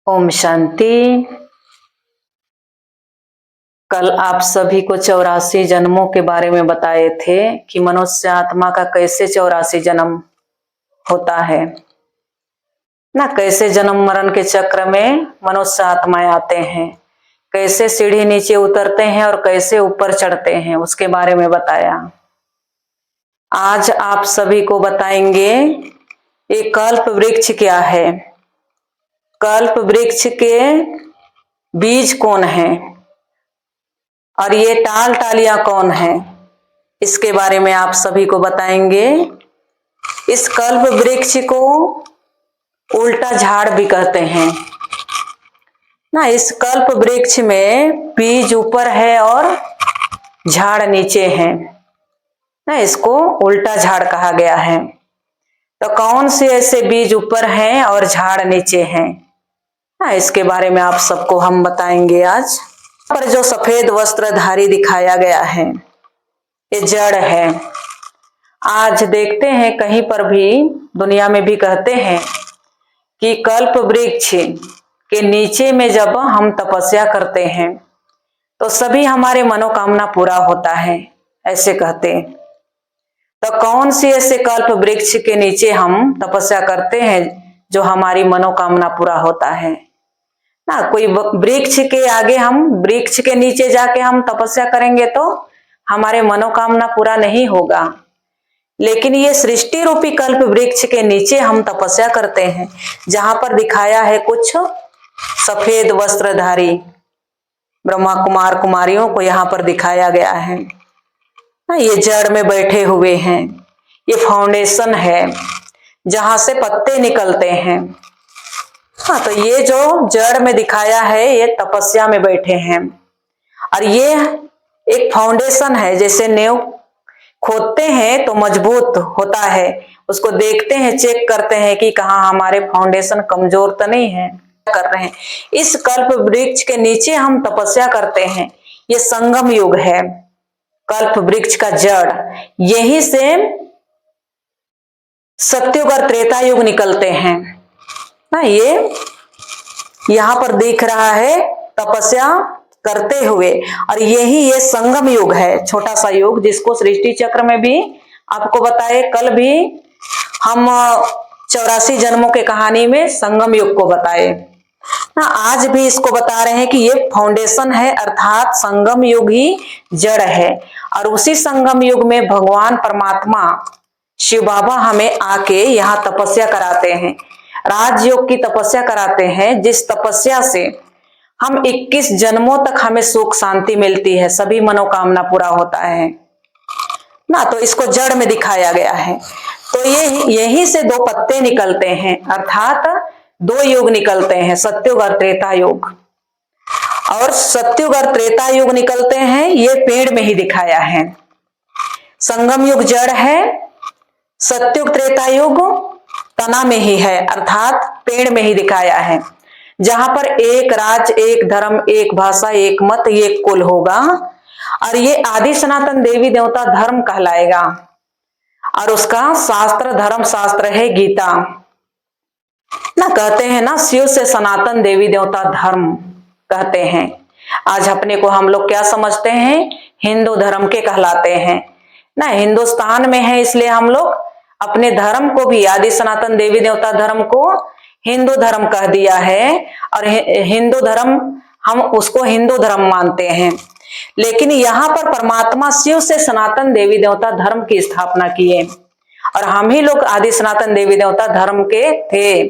ओम शांति। कल आप सभी को 84 जन्मों के बारे में बताए थे कि मनुष्य आत्मा का कैसे 84 जन्म होता है ना, कैसे जन्म मरण के चक्र में मनुष्य आत्माएं आते हैं, कैसे सीढ़ी नीचे उतरते हैं और कैसे ऊपर चढ़ते हैं, उसके बारे में बताया। आज आप सभी को बताएंगे ये कल्प वृक्ष क्या है, कल्प वृक्ष के बीज कौन है और ये टाल टालियां कौन है, इसके बारे में आप सभी को बताएंगे। इस कल्प वृक्ष को उल्टा झाड़ भी कहते हैं ना। इस कल्प वृक्ष में बीज ऊपर है और झाड़ नीचे है ना, इसको उल्टा झाड़ कहा गया है। तो कौन से ऐसे बीज ऊपर हैं और झाड़ नीचे हैं ना, इसके बारे में आप सबको हम बताएंगे। आज पर जो सफेद वस्त्रधारी दिखाया गया है ये जड़ है। आज देखते हैं कहीं पर भी दुनिया में भी कहते हैं कि कल्प वृक्ष के नीचे में जब हम तपस्या करते हैं तो सभी हमारे मनोकामना पूरा होता है, ऐसे कहते हैं। तो कौन सी ऐसे कल्प वृक्ष के नीचे हम तपस्या करते हैं जो हमारी मनोकामना पूरा होता है ना। कोई वृक्ष के आगे हम वृक्ष के नीचे जाके हम तपस्या करेंगे तो हमारे मनोकामना पूरा नहीं होगा, लेकिन ये सृष्टि रूपी कल्प वृक्ष के नीचे हम तपस्या करते हैं, जहां पर दिखाया है कुछ सफेद वस्त्रधारी ब्रह्मा कुमार कुमारियों को यहाँ पर दिखाया गया है ना। ये जड़ में बैठे हुए हैं, ये फाउंडेशन है जहां से पत्ते निकलते हैं। हाँ, तो ये जो जड़ में दिखाया है ये तपस्या में बैठे हैं और ये एक फाउंडेशन है। जैसे नींव खोदते हैं तो मजबूत होता है, उसको देखते हैं, चेक करते हैं कि कहाँ हमारे फाउंडेशन कमजोर तो नहीं है। कर रहे हैं इस कल्प वृक्ष के नीचे हम तपस्या करते हैं। ये संगम युग है, कल्प वृक्ष का जड़, यहीं से सत्युग और त्रेता युग निकलते हैं ना। ये यहाँ पर दिख रहा है तपस्या करते हुए, और यही ये संगम युग है, छोटा सा युग जिसको सृष्टि चक्र में भी आपको बताए। कल भी हम 84 जन्मों के कहानी में संगम युग को बताए ना, आज भी इसको बता रहे हैं कि ये फाउंडेशन है, अर्थात संगम युग ही जड़ है। और उसी संगम युग में भगवान परमात्मा शिव बाबा हमें आके यहाँ तपस्या कराते हैं, राजयोग की तपस्या कराते हैं, जिस तपस्या से हम 21 जन्मों तक हमें सुख शांति मिलती है, सभी मनोकामना पूरा होता है ना। तो इसको जड़ में दिखाया गया है। तो ये यहीं से दो पत्ते निकलते हैं, अर्थात दो युग निकलते हैं, सत्युग और त्रेता युग। और सत्युग और त्रेता युग निकलते हैं ये पेड़ में ही दिखाया है। संगम युग जड़ है, सत्युग त्रेता युग तना में ही है, अर्थात पेड़ में ही दिखाया है, जहां पर एक राज, एक धर्म, एक भाषा, एक मत, एक कुल होगा। और ये आदि सनातन देवी देवता धर्म कहलाएगा, और उसका शास्त्र धर्म शास्त्र है गीता ना। कहते हैं ना शिव से सनातन देवी देवता धर्म कहते हैं। आज अपने को हम लोग क्या समझते हैं, हिंदू धर्म के कहलाते हैं ना। हिंदुस्तान में है इसलिए हम लोग अपने धर्म को भी, आदि सनातन देवी देवता धर्म को हिंदू धर्म कह दिया है, और हिंदू धर्म हम उसको हिंदू धर्म मानते हैं। लेकिन यहाँ पर परमात्मा शिव से सनातन देवी देवता धर्म की स्थापना किए, और हम ही लोग आदि सनातन देवी देवता धर्म के थे।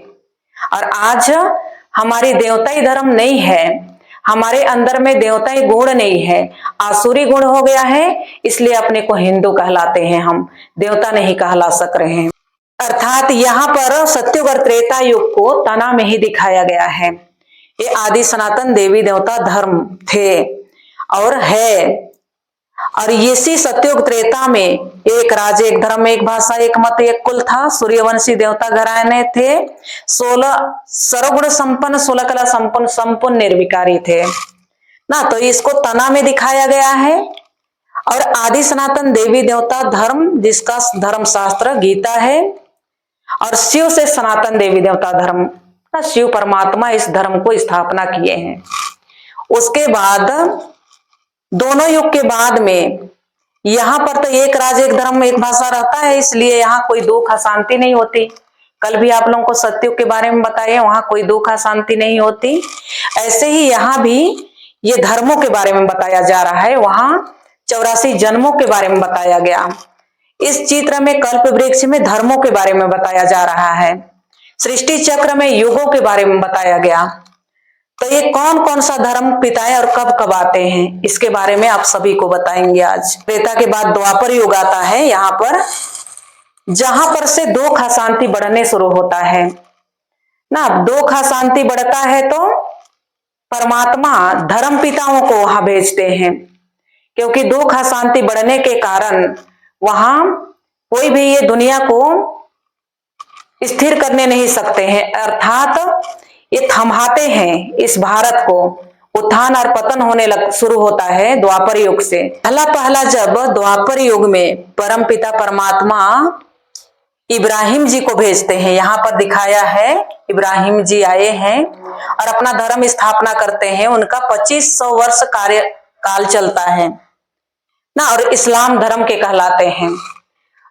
और आज हमारी देवताई धर्म नहीं है, हमारे अंदर में देवताई गुण नहीं है, आसुरी गुण हो गया है, इसलिए अपने को हिंदू कहलाते हैं, हम देवता नहीं कहला सक रहे हैं। अर्थात यहाँ पर सत्युग और त्रेता युग को तना में ही दिखाया गया है। ये आदि सनातन देवी देवता धर्म थे और है, और इसी सत्युग त्रेता में एक राज, एक धर्म, एक भाषा, एक मत, एक कुल था। सूर्यवंशी देवता घराने थे, 16 सर्वगुण संपन्न, 16 कला संपन्न, संपूर्ण निर्विकारी थे ना। तो इसको तना में दिखाया गया है। और आदि सनातन देवी देवता धर्म, जिसका धर्म शास्त्र गीता है, और शिव से सनातन देवी देवता धर्म ना शिव परमात्मा इस धर्म को स्थापना किए हैं। उसके बाद दोनों युग के बाद में यहाँ पर तो एक राज एक धर्म एक भाषा रहता है, इसलिए यहाँ कोई दुख अशांति नहीं होती। कल भी आप लोगों को सत्युग के बारे में बताए, वहां कोई दुख अशांति नहीं होती। ऐसे ही यहाँ भी ये धर्मों के बारे में बताया जा रहा है। वहां 84 जन्मों के बारे में बताया गया। इस चित्र में कल्प वृक्ष में धर्मों के बारे में बताया जा रहा है। सृष्टि चक्र में युगों के बारे में बताया गया। तो ये कौन कौन सा धर्म पिताएं और कब कब आते हैं, इसके बारे में आप सभी को बताएंगे आज। त्रेता के बाद द्वापर युग आता है यहाँ पर, जहां पर से दुख अशांति बढ़ने शुरू होता है ना। दुख अशांति बढ़ता है तो परमात्मा धर्म पिताओं को वहां भेजते हैं, क्योंकि दुख अशांति बढ़ने के कारण वहां कोई भी ये दुनिया को स्थिर करने नहीं सकते हैं, अर्थात ये थमाते हैं इस भारत को। उत्थान और पतन होने शुरू होता है द्वापर युग से। पहला जब द्वापर युग में परम पिता परमात्मा इब्राहिम जी को भेजते हैं, यहाँ पर दिखाया है इब्राहिम जी आए हैं और अपना धर्म स्थापना करते हैं। उनका 2500 वर्ष कार्यकाल चलता है ना, और इस्लाम धर्म के कहलाते हैं।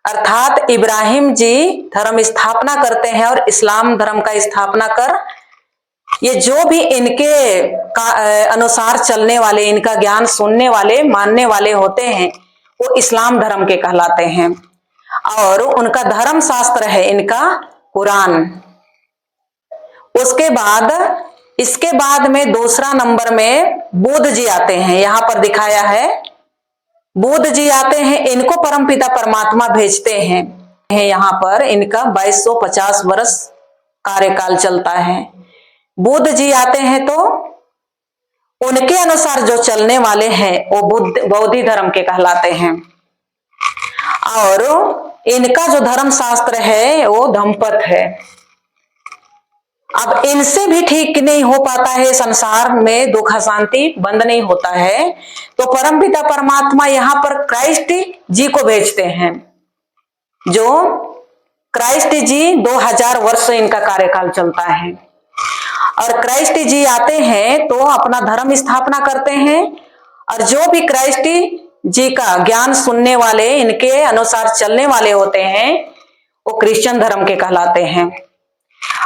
अर्थात इब्राहिम जी धर्म स्थापना करते हैं और इस्लाम धर्म का स्थापना कर ये जो भी इनके अनुसार चलने वाले, इनका ज्ञान सुनने वाले, मानने वाले होते हैं, वो इस्लाम धर्म के कहलाते हैं। और उनका धर्म शास्त्र है इनका कुरान। उसके बाद इसके बाद में दूसरा नंबर में बुद्ध जी आते हैं। यहाँ पर दिखाया है बुद्ध जी आते हैं, इनको परमपिता परमात्मा भेजते हैं। यहाँ पर इनका 2250 वर्ष कार्यकाल चलता है। बुद्ध जी आते हैं तो उनके अनुसार जो चलने वाले हैं वो बौद्ध धर्म के कहलाते हैं। और इनका जो धर्म शास्त्र है वो धम्मपद है। अब इनसे भी ठीक नहीं हो पाता है, संसार में दुख अशांति बंद नहीं होता है, तो परमपिता परमात्मा यहाँ पर क्राइस्ट जी को भेजते हैं। जो क्राइस्ट जी 2000 वर्ष इनका कार्यकाल चलता है। और क्राइस्ट जी आते हैं तो अपना धर्म स्थापना करते हैं, और जो भी क्राइस्ट जी का ज्ञान सुनने वाले, इनके अनुसार चलने वाले होते हैं, वो क्रिश्चियन धर्म के कहलाते हैं।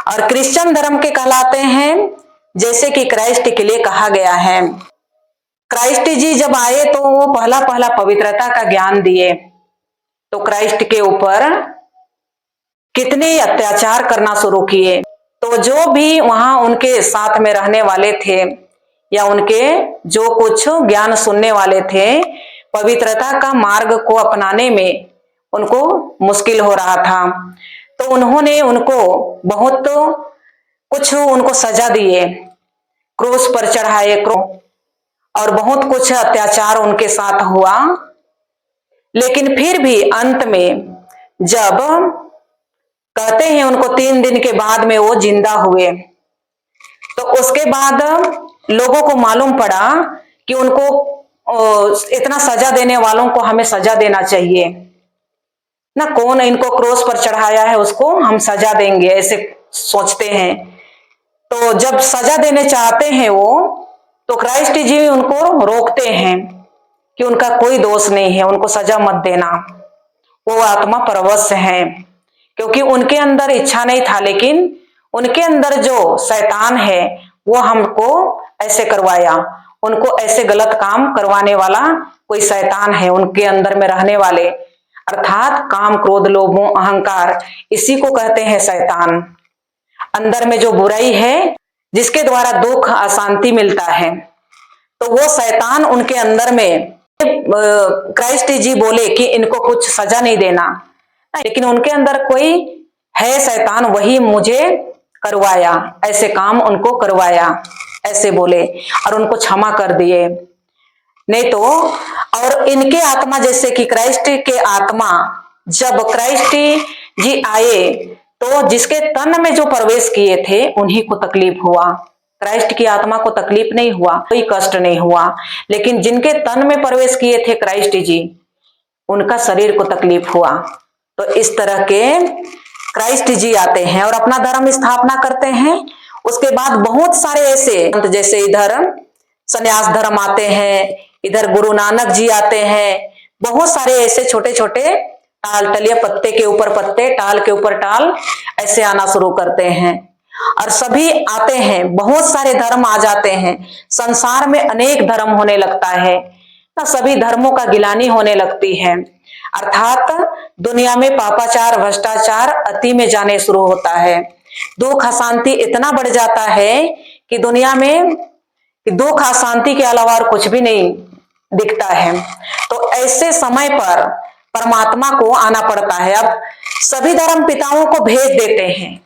और क्रिश्चियन धर्म के कहलाते हैं जैसे कि क्राइस्ट के लिए कहा गया है। क्राइस्ट जी जब आए तो वो पहला पवित्रता का ज्ञान दिए। तो क्राइस्ट के ऊपर कितने अत्याचार करना शुरू किए। तो जो भी वहां उनके साथ में रहने वाले थे या उनके जो कुछ ज्ञान सुनने वाले थे, पवित्रता का मार्ग को अपनाने में उनको मुश्किल हो रहा था। तो उन्होंने उनको बहुत कुछ उनको सजा दिए, क्रूस पर चढ़ाए और बहुत कुछ अत्याचार उनके साथ हुआ। लेकिन फिर भी अंत में जब कहते हैं उनको 3 दिन के बाद में वो जिंदा हुए, तो उसके बाद लोगों को मालूम पड़ा कि उनको इतना सजा देने वालों को हमें सजा देना चाहिए ना। कौन इनको क्रोस पर चढ़ाया है उसको हम सजा देंगे, ऐसे सोचते हैं। तो जब सजा देने चाहते हैं वो, तो क्राइस्ट जी उनको रोकते हैं कि उनका कोई दोष नहीं है, उनको सजा मत देना, वो आत्मा परवश है। क्योंकि उनके अंदर इच्छा नहीं था, लेकिन उनके अंदर जो शैतान है वो हमको ऐसे करवाया। उनको ऐसे गलत काम करवाने वाला कोई शैतान है उनके अंदर में रहने वाले, अर्थात काम क्रोध लोभ अहंकार, इसी को कहते हैं शैतान। अंदर में जो बुराई है जिसके द्वारा दुख अशांति मिलता है, तो वो शैतान उनके अंदर में। क्राइस्ट जी बोले कि इनको कुछ सजा नहीं देना, लेकिन उनके अंदर कोई है शैतान, वही मुझे करवाया, ऐसे काम उनको करवाया, ऐसे बोले और उनको क्षमा कर दिए। नहीं तो और इनके आत्मा जैसे कि क्राइस्ट के आत्मा जब क्राइस्ट जी आए तो जिसके तन में जो प्रवेश किए थे उन्हीं को तकलीफ हुआ। क्राइस्ट की आत्मा को तकलीफ नहीं हुआ, कोई कष्ट नहीं हुआ, लेकिन जिनके तन में प्रवेश किए थे क्राइस्ट जी, उनका शरीर को तकलीफ हुआ। तो इस तरह के क्राइस्ट जी आते हैं और अपना धर्म स्थापना करते हैं। उसके बाद बहुत सारे ऐसे जैसे इधर संन्यास धर्म आते हैं, इधर गुरु नानक जी आते हैं, बहुत सारे ऐसे छोटे छोटे टाल टलिया, पत्ते के ऊपर पत्ते, टाल के ऊपर टाल ऐसे आना शुरू करते हैं। और सभी आते हैं, बहुत सारे धर्म आ जाते हैं, संसार में अनेक धर्म होने लगता है ना, सभी धर्मों का गिलानी होने लगती है। अर्थात दुनिया में पापाचार भ्रष्टाचार अति में जाने शुरू होता है। दुख अशांति इतना बढ़ जाता है कि दुनिया में दुख अशांति के अलावा और कुछ भी नहीं दिखता है। तो ऐसे समय पर परमात्मा को आना पड़ता है। अब सभी धर्म पिताओं को भेज देते हैं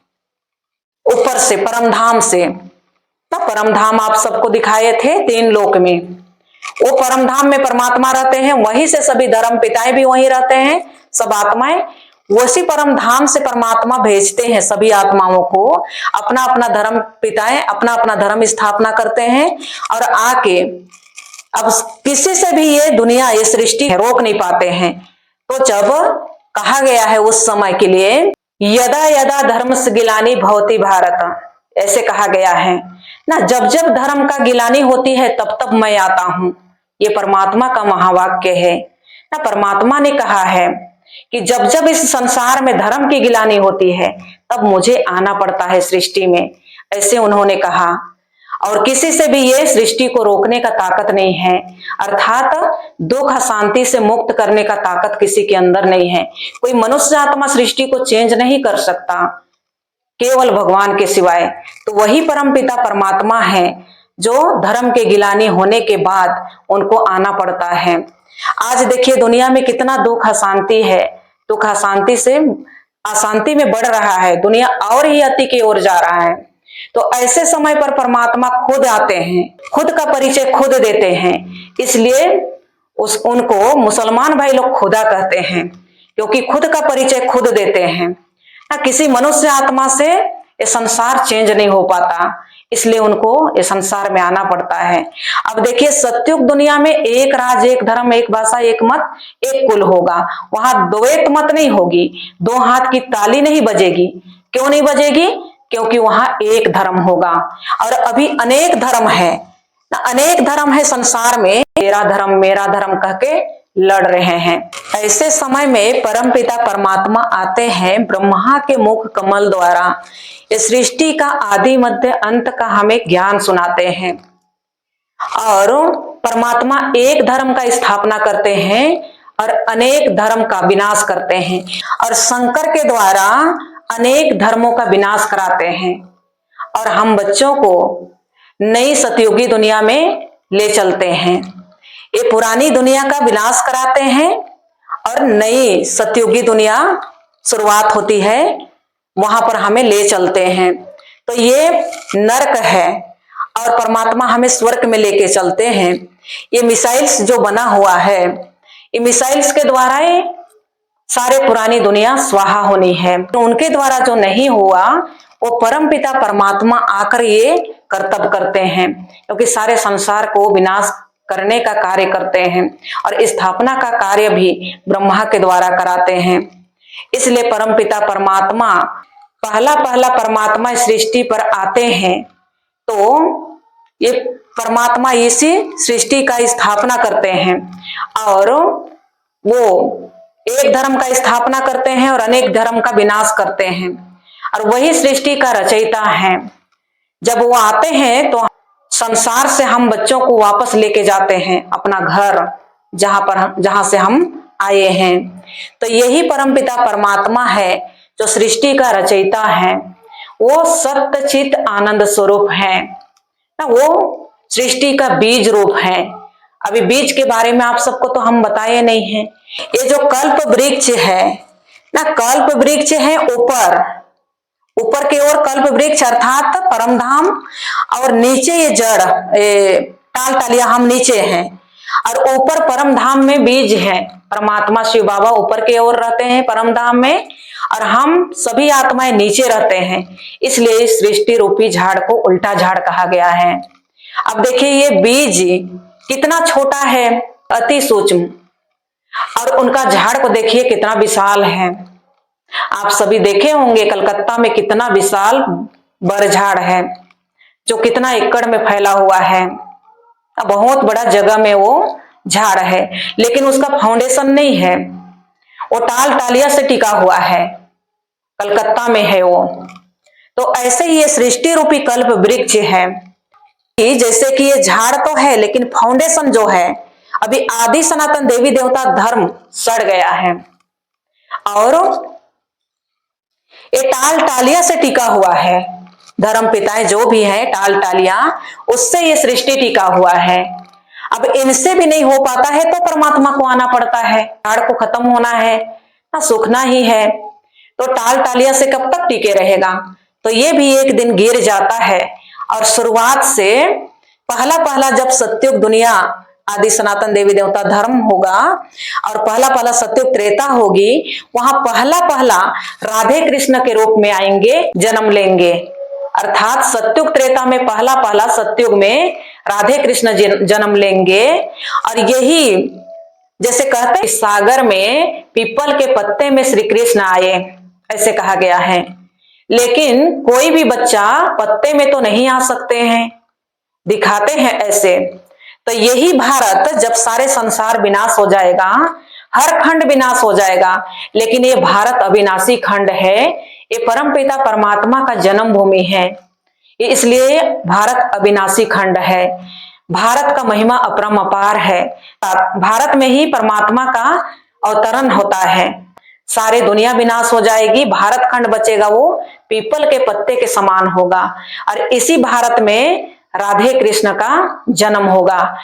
ऊपर से, परमधाम से। तब परमधाम आप सबको दिखाए थे 3 लोक में, वो परमधाम में परमात्मा रहते हैं, वहीं से सभी धर्म पिताएं भी वहीं रहते हैं, सब आत्माएं उसी परम धाम से परमात्मा भेजते हैं सभी आत्माओं को। अपना अपना धर्म पिताएं अपना अपना धर्म स्थापना करते हैं और आके अब किसी से भी ये दुनिया, ये सृष्टि रोक नहीं पाते हैं। तो जब कहा गया है उस समय के लिए, यदा यदा धर्म से गिलानी भवती भारत, ऐसे कहा गया है ना, जब जब धर्म का गिलानी होती है तब तब मैं आता हूं। ये परमात्मा का महावाक्य है ना। परमात्मा ने कहा है कि जब जब इस संसार में धर्म की गिलानी होती है तब मुझे आना पड़ता है सृष्टि में, ऐसे उन्होंने कहा। और किसी से भी ये सृष्टि को रोकने का ताकत नहीं है, अर्थात दुख अशांति से मुक्त करने का ताकत किसी के अंदर नहीं है। कोई मनुष्य आत्मा सृष्टि को चेंज नहीं कर सकता केवल भगवान के सिवाय। तो वही परमपिता परमात्मा है जो धर्म के गिलानी होने के बाद उनको आना पड़ता है। आज देखिए दुनिया में कितना दुख अशांति है, दुख अशांति से अशांति में बढ़ रहा है, दुनिया और ही अति की ओर जा रहा है। तो ऐसे समय पर परमात्मा खुद आते हैं, खुद का परिचय खुद देते हैं। इसलिए उनको मुसलमान भाई लोग खुदा कहते हैं, क्योंकि खुद का परिचय खुद देते हैं ना। किसी मनुष्य आत्मा से ये संसार चेंज नहीं हो पाता, इसलिए उनको इस संसार में आना पड़ता है। अब देखिए सत्युग दुनिया में एक राज, एक धर्म, एक भाषा, एक मत, एक कुल होगा। वहां द्वैत मत नहीं होगी, 2 हाथ की ताली नहीं बजेगी। क्यों नहीं बजेगी? क्योंकि वहां एक धर्म होगा। और अभी अनेक धर्म है, अनेक धर्म है संसार में, मेरा धर्म कह के लड़ रहे हैं। ऐसे समय में परमपिता परमात्मा आते हैं, ब्रह्मा के मुख कमल द्वारा इस सृष्टि का आदि मध्य अंत का हमें ज्ञान सुनाते हैं। और परमात्मा एक धर्म का स्थापना करते हैं और अनेक धर्म का विनाश करते हैं, और शंकर के द्वारा अनेक धर्मों का विनाश कराते हैं। और हम बच्चों को नई सतयुगी दुनिया में ले चलते हैं। ये पुरानी दुनिया का विनाश कराते हैं और नई सतयुगी दुनिया शुरुआत होती है, वहां पर हमें ले चलते हैं। तो ये नरक है और परमात्मा हमें स्वर्ग में लेके चलते हैं। ये मिसाइल्स जो बना हुआ है, ये मिसाइल्स के द्वारा ही सारे पुरानी दुनिया स्वाहा होनी है। तो उनके द्वारा जो नहीं हुआ वो परमपिता परमात्मा आकर ये कर्तव्य करते हैं, क्योंकि सारे संसार को विनाश करने का कार्य करते हैं और स्थापना का कार्य भी ब्रह्मा के द्वारा कराते हैं। इसलिए परमपिता परमात्मा पहला परमात्मा सृष्टि पर आते हैं, तो ये परमात्मा इसी सृष्टि का स्थापना करते हैं और वो एक धर्म का स्थापना करते हैं और अनेक धर्म का विनाश करते हैं, और वही सृष्टि का रचयिता है। जब वो आते हैं तो संसार से हम बच्चों को वापस लेके जाते हैं अपना घर, जहां से हम आए हैं। तो यही परमपिता परमात्मा है जो सृष्टि का रचयिता है। वो सत्य चित आनंद स्वरूप है ना, वो सृष्टि का बीज रूप है। अभी बीज के बारे में आप सबको तो हम बताए नहीं हैं। ये जो कल्प वृक्ष है ना, कल्प वृक्ष है ऊपर की ओर कल्प वृक्ष अर्थात परमधाम, और नीचे ये जड़ टाल टालिया हम नीचे हैं, और ऊपर परमधाम में बीज है। परमात्मा शिव बाबा ऊपर की ओर रहते हैं परमधाम में, और हम सभी आत्माएं नीचे रहते हैं। इसलिए इस सृष्टि रूपी झाड़ को उल्टा झाड़ कहा गया है। अब देखिए ये बीज कितना छोटा है, अति सूक्ष्म, और उनका झाड़ को देखिए कितना विशाल है। आप सभी देखे होंगे कलकत्ता में कितना विशाल बरझाड़ है। जो कितना एकड़ में फैला हुआ है, बहुत बड़ा जगह में वो झाड़ है, लेकिन उसका फाउंडेशन नहीं है, वो टाल टालिया से टिका हुआ है, कलकत्ता में है वो। तो ऐसे ही ये सृष्टि रूपी कल्प वृक्ष है कि जैसे कि ये झाड़ तो है, लेकिन फाउंडेशन जो है अभी आदि सनातन देवी देवता धर्म सड़ गया है, और ये टाल टालिया से टिका हुआ है। धर्म पिताएं जो भी है टाल टालिया, उससे ये सृष्टि टिका हुआ है। अब इनसे भी नहीं हो पाता है तो परमात्मा को आना पड़ता है। झाड़ को खत्म होना है ना, सूखना ही है, तो टाल टालिया से कब तक टिके रहेगा। तो ये भी एक दिन गिर जाता है। और शुरुआत से पहला पहला जब सत्युग दुनिया आदि सनातन देवी देवता धर्म होगा और पहला पहला सत्युग त्रेता होगी, वहां पहला पहला राधे कृष्ण के रूप में आएंगे, जन्म लेंगे। अर्थात सत्युग त्रेता में पहला पहला सत्युग में राधे कृष्ण जन्म लेंगे। और यही जैसे कहते हैं सागर में पीपल के पत्ते में श्री कृष्ण आए, ऐसे कहा गया है। लेकिन कोई भी बच्चा पत्ते में तो नहीं आ सकते हैं, दिखाते हैं ऐसे। तो यही भारत जब सारे संसार विनाश हो जाएगा, हर खंड विनाश हो जाएगा, लेकिन ये भारत अविनाशी खंड है, ये परमपिता परमात्मा का जन्म भूमि है, इसलिए भारत अविनाशी खंड है। भारत का महिमा अपरम अपार है। भारत में ही परमात्मा का अवतरण होता है। सारे दुनिया विनाश हो जाएगी, भारत खंड बचेगा, वो पीपल के पत्ते के समान होगा। और इसी भारत में राधे कृष्ण का जन्म होगा।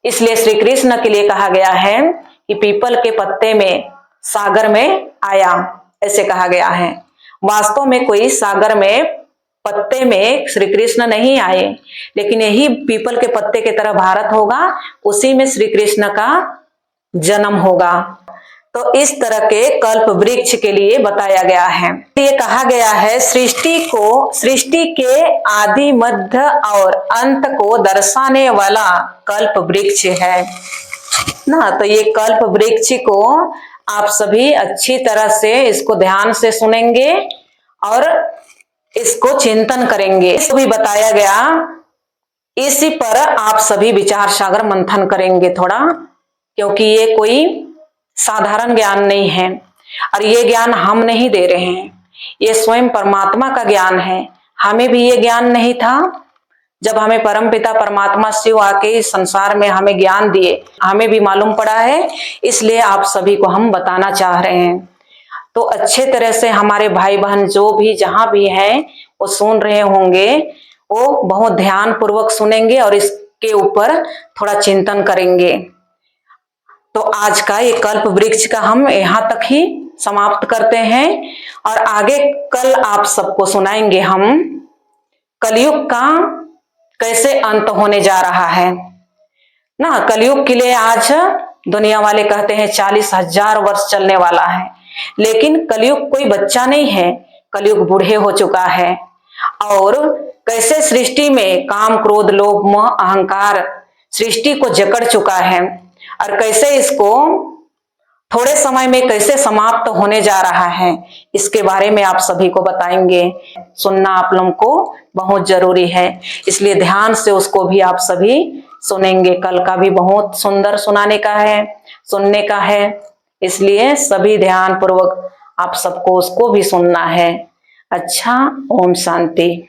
इसलिए श्री कृष्ण के लिए कहा गया है कि पीपल के पत्ते में सागर में आया, ऐसे कहा गया है। वास्तव में कोई सागर में पत्ते में श्री कृष्ण नहीं आए, लेकिन यही पीपल के पत्ते की तरह भारत होगा, उसी में श्री कृष्ण का जन्म होगा। तो इस तरह के कल्प वृक्ष के लिए बताया गया है। ये कहा गया है सृष्टि के आदि मध्य और अंत को दर्शाने वाला कल्प वृक्ष है ना। तो ये कल्प वृक्ष को आप सभी अच्छी तरह से इसको ध्यान से सुनेंगे और इसको चिंतन करेंगे। इसको भी बताया गया, इसी पर आप सभी विचार सागर मंथन करेंगे थोड़ा, क्योंकि ये कोई साधारण ज्ञान नहीं है और ये ज्ञान हम नहीं दे रहे हैं, ये स्वयं परमात्मा का ज्ञान है। हमें भी ये ज्ञान नहीं था, जब हमें परमपिता परमात्मा शिव आके इस संसार में हमें ज्ञान दिए, हमें भी मालूम पड़ा है, इसलिए आप सभी को हम बताना चाह रहे हैं। तो अच्छे तरह से हमारे भाई बहन जो भी जहां भी हैं वो सुन रहे होंगे, वो बहुत ध्यान पूर्वक सुनेंगे और इसके ऊपर थोड़ा चिंतन करेंगे। तो आज का ये कल्प वृक्ष का हम यहाँ तक ही समाप्त करते हैं और आगे कल आप सबको सुनाएंगे हम कलयुग का कैसे अंत होने जा रहा है ना। कलयुग के लिए आज दुनिया वाले कहते हैं 40,000 वर्ष चलने वाला है, लेकिन कलयुग कोई बच्चा नहीं है, कलयुग बूढ़े हो चुका है। और कैसे सृष्टि में काम क्रोध लोभ मोह अहंकार सृष्टि को जकड़ चुका है और कैसे इसको थोड़े समय में कैसे समाप्त होने जा रहा है, इसके बारे में आप सभी को बताएंगे। सुनना आप लोगों को बहुत जरूरी है, इसलिए ध्यान से उसको भी आप सभी सुनेंगे। कल का भी बहुत सुंदर सुनाने का है, सुनने का है, इसलिए सभी ध्यान पूर्वक आप सबको उसको भी सुनना है। अच्छा, ओम शांति।